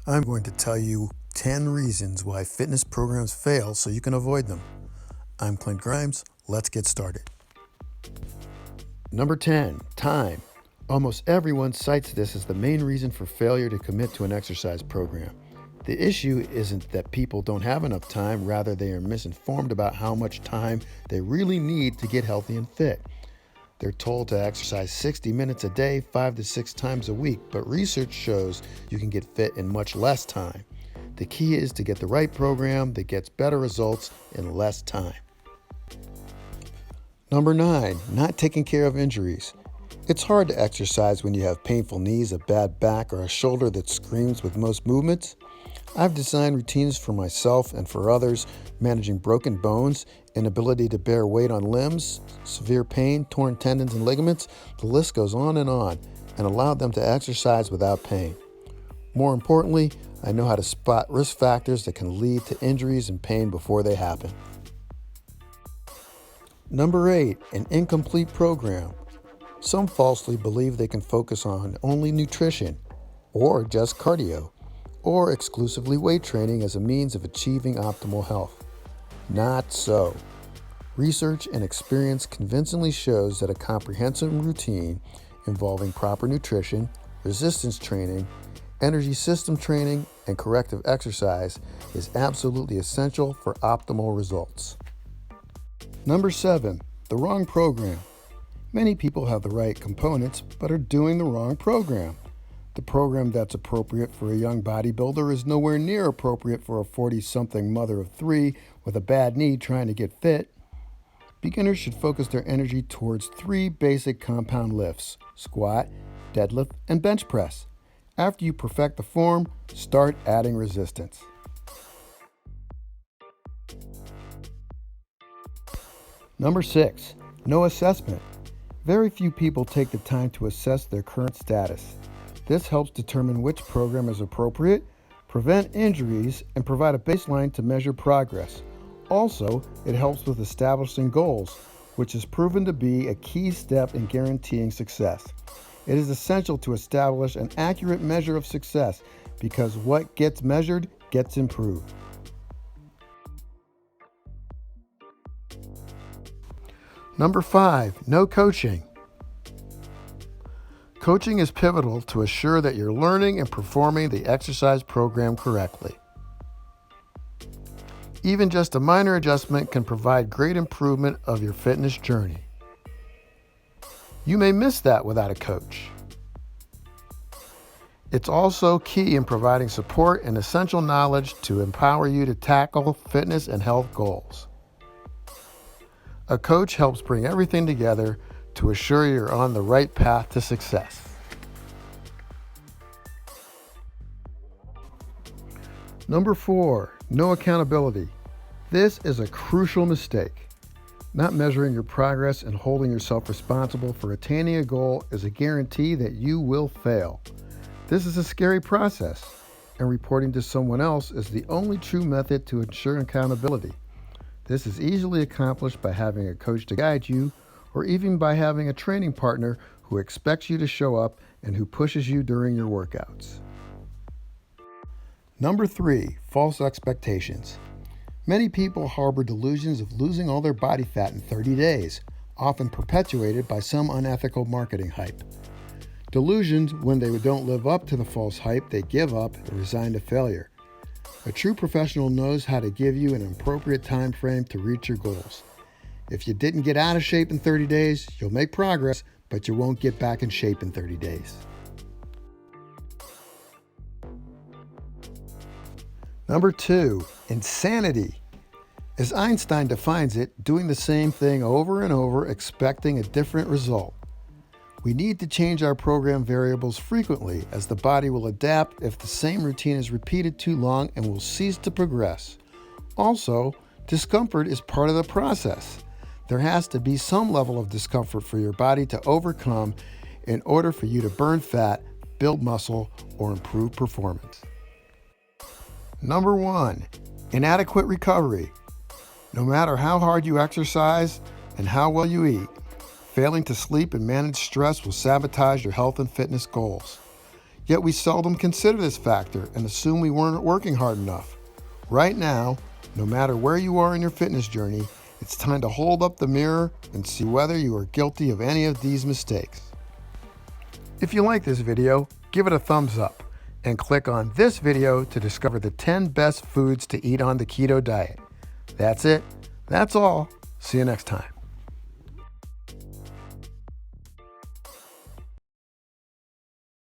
I'm going to tell you 10 reasons why fitness programs fail so you can avoid them. I'm Clint Grimes. Let's get started. Number 10, time. Almost everyone cites this as the main reason for failure to commit to an exercise program. The issue isn't that people don't have enough time, rather they are misinformed about how much time they really need to get healthy and fit. They're told to exercise 60 minutes a day, 5 to 6 times a week, but research shows you can get fit in much less time. The key is to get the right program that gets better results in less time. Number 9, not taking care of injuries. It's hard to exercise when you have painful knees, a bad back, or a shoulder that screams with most movements. I've designed routines for myself and for others, managing broken bones, inability to bear weight on limbs, severe pain, torn tendons and ligaments, the list goes on, and allowed them to exercise without pain. More importantly, I know how to spot risk factors that can lead to injuries and pain before they happen. Number 8, an incomplete program. Some falsely believe they can focus on only nutrition, or just cardio, or exclusively weight training as a means of achieving optimal health. Not so. Research and experience convincingly shows that a comprehensive routine involving proper nutrition, resistance training, energy system training, and corrective exercise is absolutely essential for optimal results. Number 7, the wrong program. Many people have the right components but are doing the wrong program. The program that's appropriate for a young bodybuilder is nowhere near appropriate for a 40-something mother of 3 with a bad knee trying to get fit. Beginners should focus their energy towards 3 basic compound lifts: squat, deadlift, and bench press. After you perfect the form, start adding resistance. Number 6, no assessment. Very few people take the time to assess their current status. This helps determine which program is appropriate, prevent injuries, and provide a baseline to measure progress. Also, it helps with establishing goals, which is proven to be a key step in guaranteeing success. It is essential to establish an accurate measure of success because what gets measured gets improved. Number 5, no coaching. Coaching is pivotal to assure that you're learning and performing the exercise program correctly. Even just a minor adjustment can provide great improvement of your fitness journey. You may miss that without a coach. It's also key in providing support and essential knowledge to empower you to tackle fitness and health goals. A coach helps bring everything together to assure you're on the right path to success. Number 4, no accountability. This is a crucial mistake. Not measuring your progress and holding yourself responsible for attaining a goal is a guarantee that you will fail. This is a scary process, and reporting to someone else is the only true method to ensure accountability. This is easily accomplished by having a coach to guide you, or even by having a training partner who expects you to show up and who pushes you during your workouts. Number 3, false expectations. Many people harbor delusions of losing all their body fat in 30 days, often perpetuated by some unethical marketing hype. Delusions, when they don't live up to the false hype, they give up and resign to failure. A true professional knows how to give you an appropriate time frame to reach your goals. If you didn't get out of shape in 30 days, you'll make progress, but you won't get back in shape in 30 days. Number 2, insanity. As Einstein defines it, doing the same thing over and over, expecting a different result. We need to change our program variables frequently, as the body will adapt if the same routine is repeated too long and will cease to progress. Also, discomfort is part of the process. There has to be some level of discomfort for your body to overcome in order for you to burn fat, build muscle, or improve performance. Number 1, inadequate recovery. No matter how hard you exercise and how well you eat, failing to sleep and manage stress will sabotage your health and fitness goals. Yet we seldom consider this factor and assume we weren't working hard enough. Right now, no matter where you are in your fitness journey, it's time to hold up the mirror and see whether you are guilty of any of these mistakes. If you like this video, give it a thumbs up and click on this video to discover the 10 best foods to eat on the keto diet. That's it. That's all. See you next time.